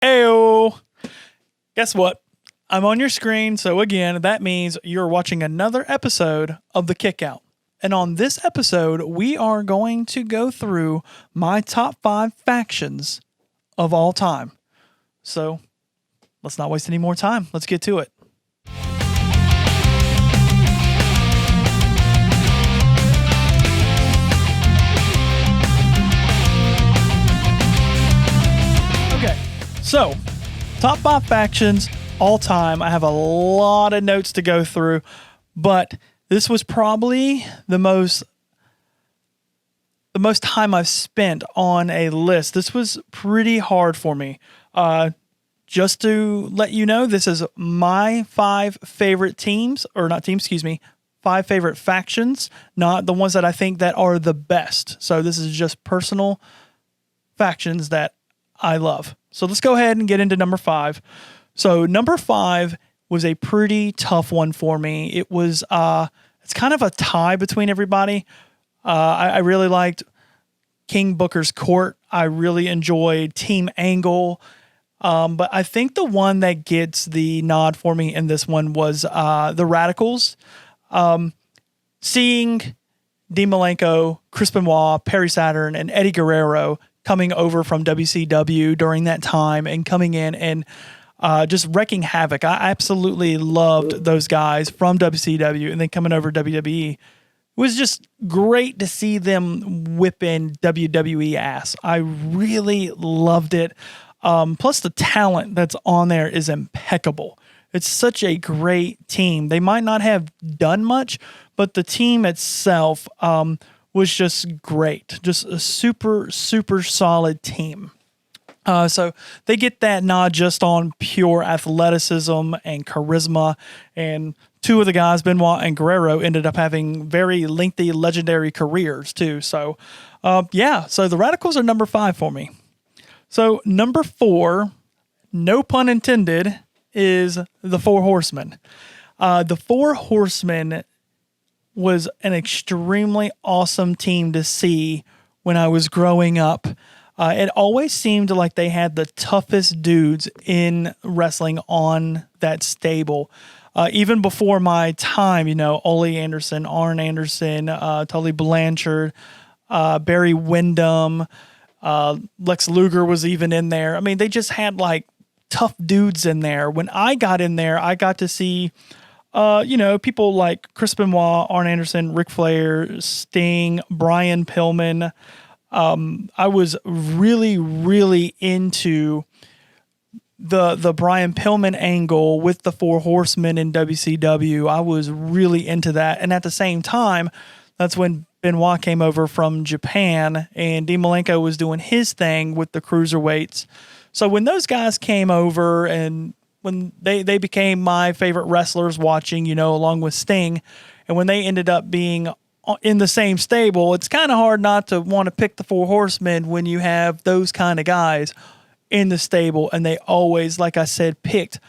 Ayo! Guess what? I'm on your screen, so again, that means you're watching another episode of The Kickout. And on this episode, we are going to go through my top 5 factions of all time. So, let's not waste any more time. Let's get to it. Okay, so top 5 factions all time. I have a lot of notes to go through, but this was probably the most time I've spent on a list. This was pretty hard for me. Just to let you know, this is my 5 favorite teams, or not teams, excuse me, 5 favorite factions, not the ones that I think that are the best. So this is just personal factions that I love. So let's go ahead and get into number 5. So number 5 was a pretty tough one for me. It was it's kind of a tie between everybody. I really liked King Booker's Court. I really enjoyed Team Angle. But I think the one that gets the nod for me in this one was the Radicals. Seeing Dean Malenko, Chris Benoit, Perry Saturn, and Eddie Guerrero coming over from WCW during that time and coming in and just wrecking havoc. I absolutely loved those guys from WCW and then coming over to WWE. It was just great to see them whipping WWE ass. I really loved it. Plus the talent that's on there is impeccable. It's such a great team. They might not have done much, but the team itself was just great. Just a super, super solid team. So they get that nod just on pure athleticism and charisma. And 2 of the guys, Benoit and Guerrero, ended up having very lengthy, legendary careers too. So, so the Radicals are number 5 for me. So number 4, no pun intended, is the Four Horsemen. The Four Horsemen was an extremely awesome team to see when I was growing up. It always seemed like they had the toughest dudes in wrestling on that stable. Even before my time, Ole Anderson, Arn Anderson, Tully Blanchard, Barry Windham, Lex Luger was even in there. I mean, they just had like tough dudes in there. When I got in there, I got to see, people like Chris Benoit, Arn Anderson, Ric Flair, Sting, Brian Pillman. I was really, really into the Brian Pillman angle with the Four Horsemen in WCW. I was really into that. And at the same time, that's when Benoit came over from Japan and Dean Malenko was doing his thing with the cruiserweights. So when those guys came over and when they became my favorite wrestlers watching, along with Sting, and when they ended up being in the same stable, it's kind of hard not to want to pick the Four Horsemen when you have those kind of guys in the stable. And they always, like I said, picked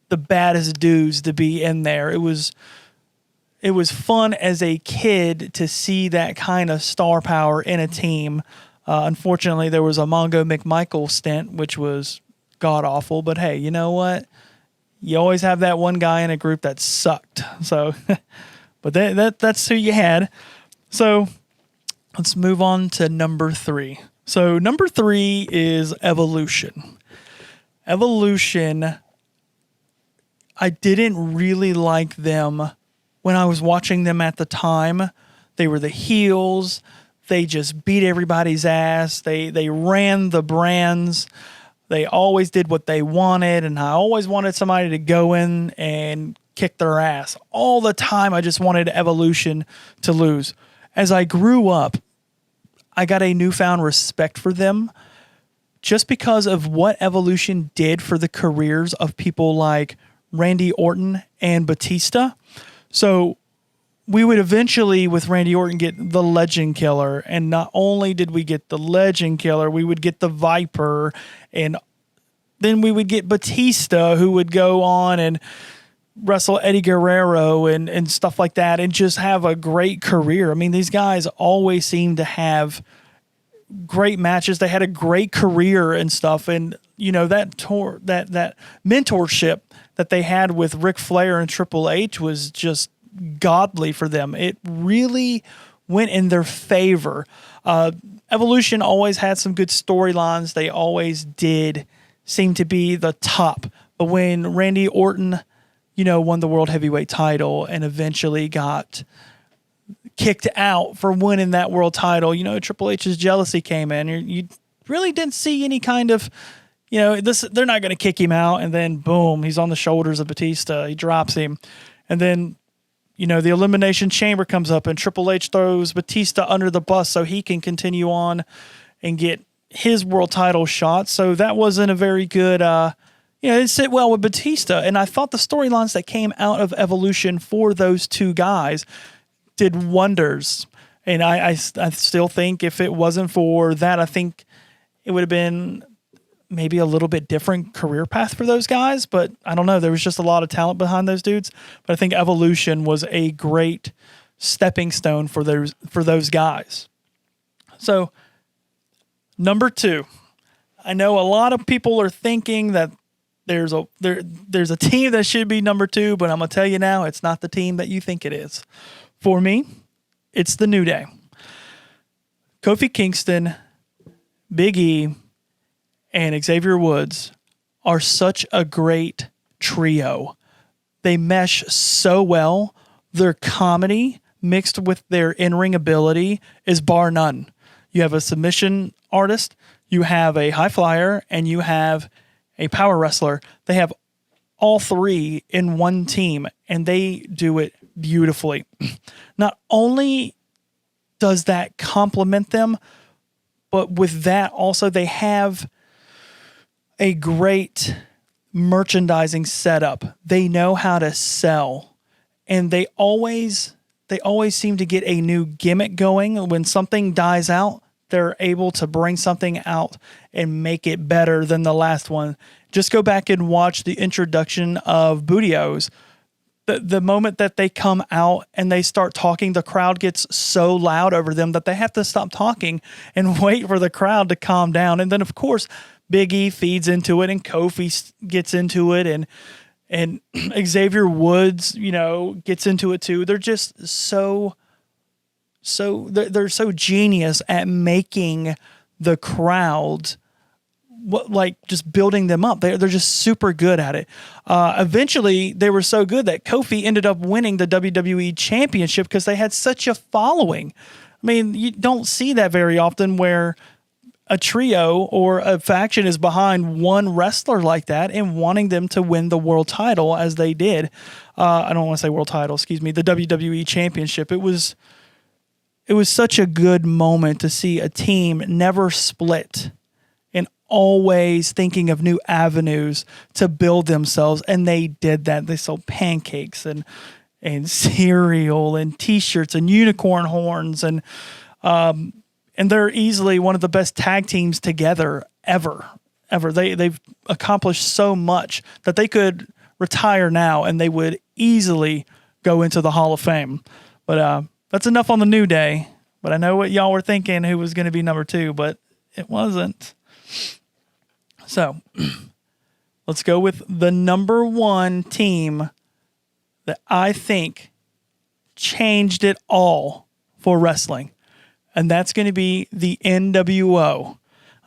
the baddest dudes to be in there. It was fun as a kid to see that kind of star power in a team. Unfortunately, there was a Mongo McMichael stint, which was god-awful. But hey, you know what? You always have that one guy in a group that sucked. So... But that's who you had. So let's move on to number 3. So number 3 is Evolution. Evolution, I didn't really like them when I was watching them at the time. They were the heels. They just beat everybody's ass. They ran the brands. They always did what they wanted, and I always wanted somebody to go in and kick their ass. All the time, I just wanted Evolution to lose. As I grew up, I got a newfound respect for them just because of what Evolution did for the careers of people like Randy Orton and Batista. So we would eventually, with Randy Orton, get the Legend Killer. And not only did we get the Legend Killer, we would get the Viper. And then we would get Batista, who would go on and wrestle Eddie Guerrero and stuff like that and just have a great career. I mean, these guys always seem to have great matches. They had a great career and stuff. And, that mentorship that they had with Ric Flair and Triple H was just godly for them. It really went in their favor. Evolution always had some good storylines. They always did seem to be the top. But when Randy Orton, won the World Heavyweight title and eventually got kicked out for winning that world title, Triple H's jealousy came in. You really didn't see any kind of, they're not going to kick him out. And then boom, he's on the shoulders of Batista. He drops him. And then, the Elimination Chamber comes up and Triple H throws Batista under the bus so he can continue on and get his world title shot. So that wasn't a very good, it didn't sit well with Batista. And I thought the storylines that came out of Evolution for those two guys did wonders. And I still think if it wasn't for that, I think it would have been maybe a little bit different career path for those guys. But I don't know. There was just a lot of talent behind those dudes. But I think Evolution was a great stepping stone for those guys. So number 2, I know a lot of people are thinking that there's a team that should be number 2, but I'm going to tell you now, it's not the team that you think it is. For me, it's the New Day. Kofi Kingston, Big E, and Xavier Woods are such a great trio. They mesh so well. Their comedy mixed with their in-ring ability is bar none. You have a submission artist, you have a high flyer, and you have a power wrestler. They have all 3 in one team, and they do it beautifully. Not only does that complement them, but with that also they have a great merchandising setup. They know how to sell, and they always seem to get a new gimmick going. When something dies out, they're able to bring something out and make it better than the last one. Just go back and watch the introduction of Booty-O's. The moment that they come out and they start talking, the crowd gets so loud over them that they have to stop talking and wait for the crowd to calm down. And then, of course, Big E feeds into it, and Kofi gets into it, and Xavier Woods, gets into it too. They're just they're so genius at making the crowd, just building them up. They're just super good at it. Eventually, they were so good that Kofi ended up winning the WWE Championship because they had such a following. I mean, you don't see that very often where a trio or a faction is behind one wrestler like that and wanting them to win the world title as they did. I don't want to say world title, excuse me, the WWE Championship. It was such a good moment to see a team never split and always thinking of new avenues to build themselves. And they did that. They sold pancakes and cereal and T-shirts and unicorn horns. And they're easily one of the best tag teams together ever. They've accomplished so much that they could retire now and they would easily go into the Hall of Fame. But that's enough on the New Day. But I know what y'all were thinking, who was going to be number 2, but it wasn't. So let's go with the number 1 team that I think changed it all for wrestling. And that's going to be the NWO.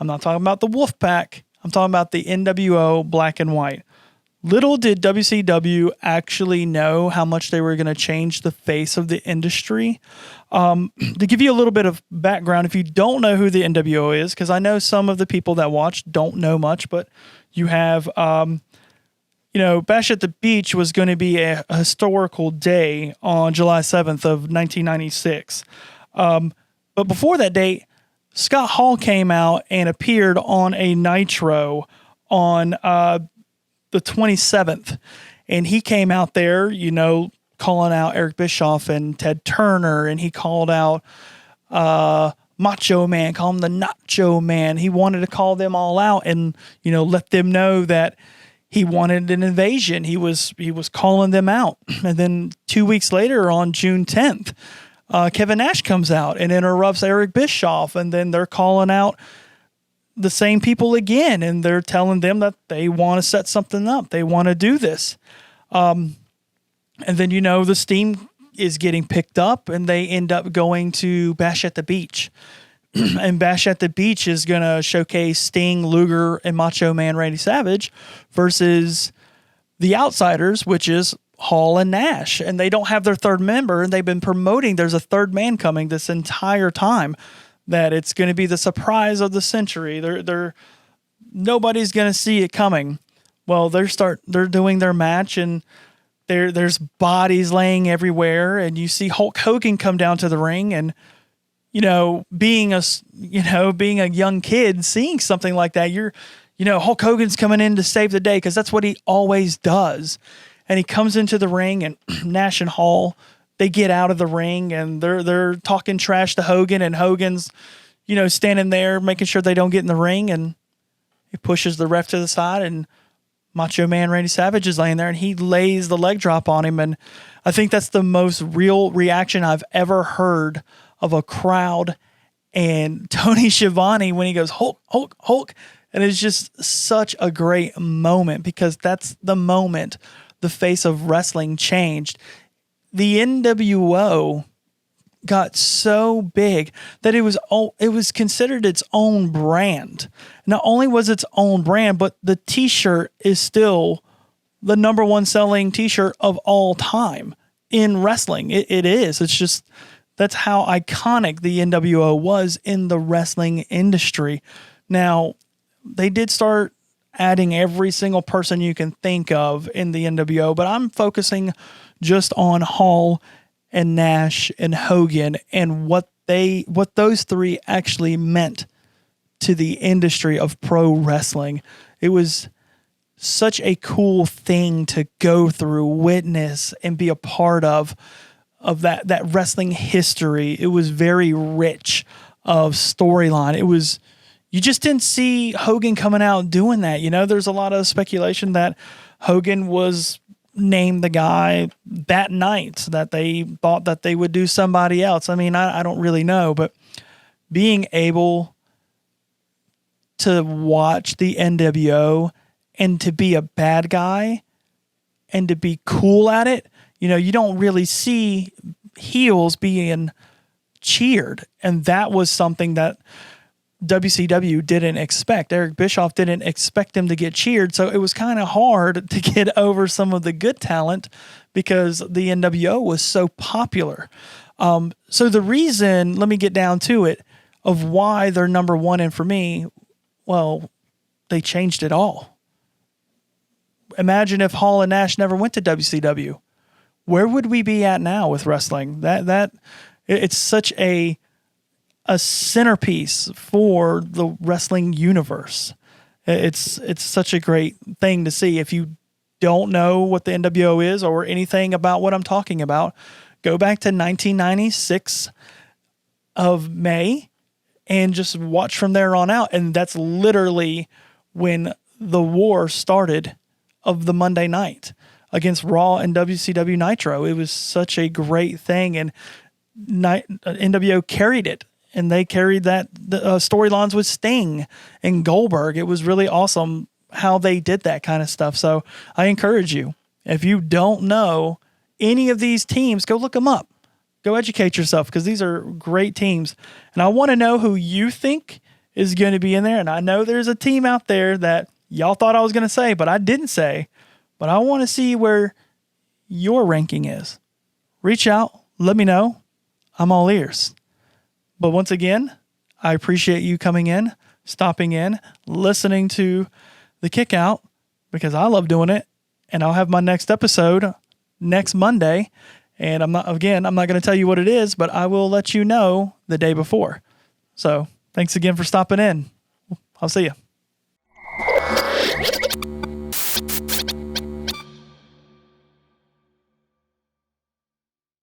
I'm not talking about the Wolfpack. I'm talking about the NWO Black and White. Little did WCW actually know how much they were going to change the face of the industry. To give you a little bit of background, if you don't know who the NWO is, because I know some of the people that watch don't know much, but you have, Bash at the Beach was going to be a historical day on July 7th of 1996. But before that date, Scott Hall came out and appeared on a Nitro on the 27th. And he came out there, calling out Eric Bischoff and Ted Turner. And he called out Macho Man, call him the Nacho Man. He wanted to call them all out and, let them know that he wanted an invasion. He was calling them out. And then 2 weeks later on June 10th, Kevin Nash comes out and interrupts Eric Bischoff, and then they're calling out the same people again, and they're telling them that they want to set something up. They want to do this. And then, the steam is getting picked up, and they end up going to Bash at the Beach. And Bash at the Beach is going to showcase Sting, Luger, and Macho Man Randy Savage versus the Outsiders, which is Hall and Nash. And they don't have their third member, and they've been promoting there's a third man coming this entire time, that it's going to be the surprise of the century. Nobody's going to see it coming. Well, they're doing their match, and there's bodies laying everywhere, and you see Hulk Hogan come down to the ring, and being a young kid, seeing something like that, Hulk Hogan's coming in to save the day, because that's what he always does. And he comes into the ring, and Nash and Hall, they get out of the ring, and they're talking trash to Hogan, and Hogan's, standing there making sure they don't get in the ring, and he pushes the ref to the side, and Macho Man Randy Savage is laying there, and he lays the leg drop on him. And I think that's the most real reaction I've ever heard of a crowd. And Tony Schiavone, when he goes, Hulk, Hulk, Hulk. And it's just such a great moment, because that's the moment the face of wrestling changed. The NWO got so big that it was considered its own brand. Not only was its own brand, but the t-shirt is still the number one selling t-shirt of all time in wrestling. It is. It's just, that's how iconic the NWO was in the wrestling industry. Now, they did start adding every single person you can think of in the NWO, but I'm focusing just on Hall and Nash and Hogan and what those three actually meant to the industry of pro wrestling. It was such a cool thing to go through, witness, and be a part of that wrestling history. It was very rich of storyline. You just didn't see Hogan coming out doing that. There's a lot of speculation that Hogan was named the guy that night, that they thought that they would do somebody else. I mean, I don't really know, but being able to watch the NWO and to be a bad guy and to be cool at it, you don't really see heels being cheered. And that was something that WCW didn't expect. Eric Bischoff didn't expect them to get cheered, so it was kind of hard to get over some of the good talent because the NWO was so popular. So the reason, let me get down to it, of why they're number one, and for me, well, they changed it all. Imagine if Hall and Nash never went to WCW. Where would we be at now with wrestling? It's such a centerpiece for the wrestling universe. It's such a great thing to see. If you don't know what the NWO is or anything about what I'm talking about, go back to 1996 of May and just watch from there on out. And that's literally when the war started of the Monday night against Raw and WCW Nitro. It was such a great thing, and NWO carried it. And they carried the storylines with Sting and Goldberg. It was really awesome how they did that kind of stuff. So I encourage you, if you don't know any of these teams, go look them up. Go educate yourself, because these are great teams. And I want to know who you think is going to be in there. And I know there's a team out there that y'all thought I was going to say, but I didn't say. But I want to see where your ranking is. Reach out. Let me know. I'm all ears. But once again, I appreciate you coming in, stopping in, listening to the Kick Out, because I love doing it. And I'll have my next episode next Monday. And I'm not going to tell you what it is, but I will let you know the day before. So thanks again for stopping in. I'll see you.